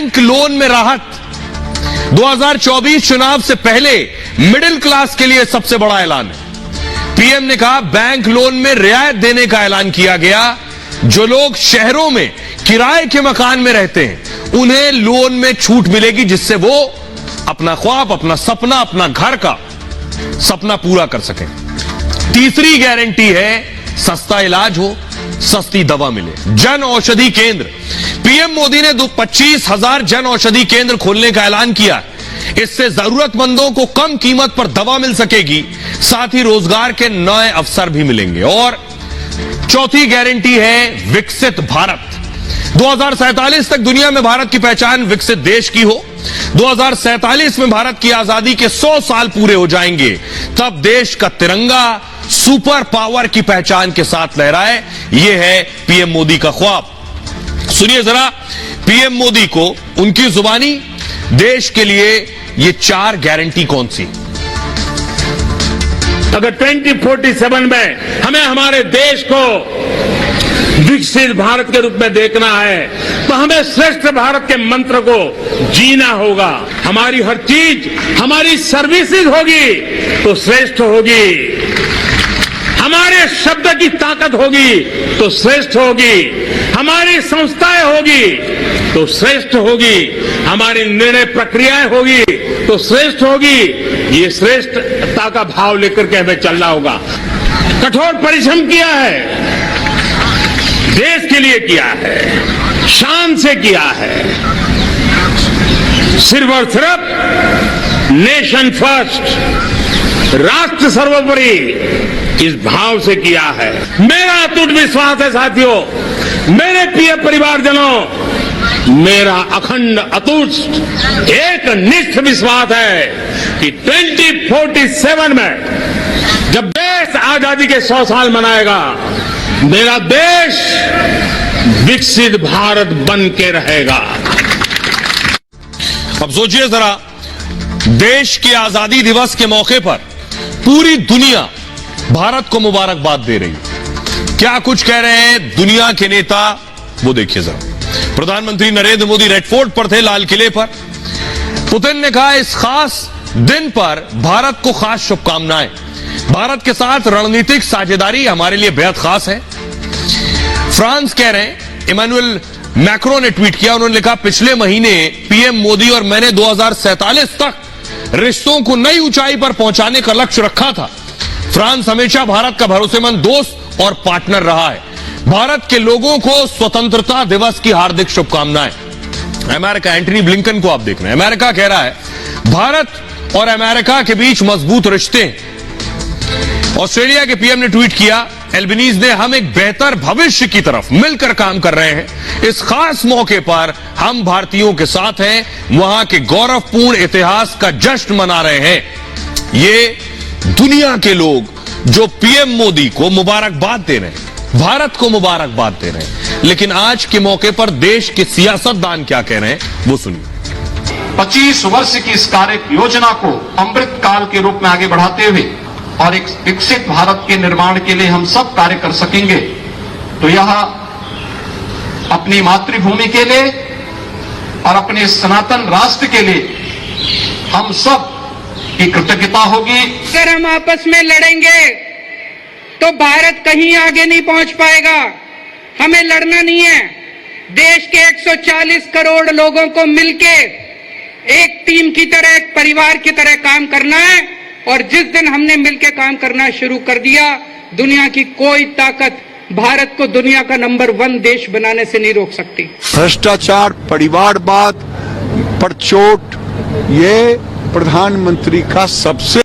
Bank loan में राहत। 2024 चुनाव से पहले मिडिल क्लास के लिए सबसे बड़ा ऐलान है। पीएम ने कहा बैंक लोन में रियायत देने का ऐलान किया गया। जो लोग शहरों में किराए के मकान में रहते हैं उन्हें लोन में छूट मिलेगी, जिससे वो अपना ख्वाब, अपना सपना, अपना घर का सपना पूरा कर सकें। तीसरी गारंटी है सस्ता इलाज हो, सस्ती दवा मिले। जन औषधि केंद्र, पीएम मोदी ने 25,000 जन औषधि केंद्र खोलने का ऐलान किया। इससे जरूरतमंदों को कम कीमत पर दवा मिल सकेगी, साथ ही रोजगार के नए अवसर भी मिलेंगे। और चौथी गारंटी है विकसित भारत। 2047 तक दुनिया में भारत की पहचान विकसित देश की हो। 2047 में भारत की आजादी के 100 साल पूरे हो जाएंगे, तब देश का तिरंगा सुपर पावर की पहचान के साथ लहराए। यह है पीएम मोदी का ख्वाब। सुनिए जरा पीएम मोदी को उनकी जुबानी देश के लिए ये 4 गारंटी कौन सी। अगर 2047 में हमें हमारे देश को विकसित भारत के रूप में देखना है तो हमें श्रेष्ठ भारत के मंत्र को जीना होगा। हमारी हर चीज, हमारी सर्विसेज होगी तो श्रेष्ठ होगी, हमारे शब्द की ताकत होगी तो श्रेष्ठ होगी, हमारी संस्थाएं होगी तो श्रेष्ठ होगी, हमारी निर्णय प्रक्रियाएं होगी तो श्रेष्ठ होगी। ये श्रेष्ठता का भाव लेकर के हमें चलना होगा। कठोर परिश्रम किया है, देश के लिए किया है, शान से किया है, सिर्फ और सिर्फ नेशन फर्स्ट, राष्ट्र सर्वोपरि, इस भाव से किया है। मेरा अटूट विश्वास है साथियों, मेरे प्रिय परिवारजनों, मेरा अखंड अटूट एक निष्ठ विश्वास है कि 2047 में जब देश आजादी के 100 साल मनाएगा, मेरा देश विकसित भारत बन के रहेगा। अब सोचिए जरा, देश के आजादी दिवस के मौके पर पूरी दुनिया भारत को मुबारकबाद दे रही है। क्या कुछ कह रहे हैं दुनिया के नेता, वो देखिए जरा। प्रधानमंत्री नरेंद्र मोदी रेड फोर्ट पर थे, लाल किले पर। पुतिन ने कहा इस खास दिन पर भारत को खास शुभकामनाएं। भारत के साथ रणनीतिक साझेदारी हमारे लिए बेहद खास है। फ्रांस कह रहे हैं, इमैनुअल मैक्रो ने ट्वीट किया, उन्होंने लिखा पिछले महीने पीएम मोदी और मैंने 2047 तक रिश्तों को नई ऊंचाई पर पहुंचाने का लक्ष्य रखा था। फ्रांस हमेशा भारत का भरोसेमंद दोस्त और पार्टनर रहा है। भारत के लोगों को स्वतंत्रता दिवस की हार्दिक शुभकामनाएं। अमेरिका, एंटनी ब्लिंकन को आप देख रहे हैं, अमेरिका कह रहा है भारत और अमेरिका के बीच मजबूत रिश्ते। ऑस्ट्रेलिया के पीएम ने ट्वीट किया, एल्बनीज ने हम एक बेहतर भविष्य की तरफ मिलकर काम कर रहे हैं। इस खास मौके पर हम भारतीयों के साथ हैं, वहां के गौरवपूर्ण इतिहास का जश्न मना रहे हैं। ये दुनिया के लोग जो पीएम मोदी को मुबारकबाद दे रहे हैं, भारत को मुबारकबाद दे रहे हैं। लेकिन आज के मौके पर देश के सियासतदान क्या कह रहे हैं, वो सुनिए। 25 वर्ष की इस कार्य योजना को अमृत काल के रूप में आगे बढ़ाते हुए और एक विकसित भारत के निर्माण के लिए हम सब कार्य कर सकेंगे, तो यह अपनी मातृभूमि के लिए और अपने सनातन राष्ट्र के लिए हम सब की कृतज्ञता होगी। अगर हम आपस में लड़ेंगे तो भारत कहीं आगे नहीं पहुंच पाएगा। हमें लड़ना नहीं है, देश के 140 करोड़ लोगों को मिलके एक टीम की तरह, एक परिवार की तरह काम करना है। और जिस दिन हमने मिलकर काम करना शुरू कर दिया, दुनिया की कोई ताकत भारत को दुनिया का नंबर 1 देश बनाने से नहीं रोक सकती। भ्रष्टाचार, परिवारवाद पर चोट, ये प्रधानमंत्री का सबसे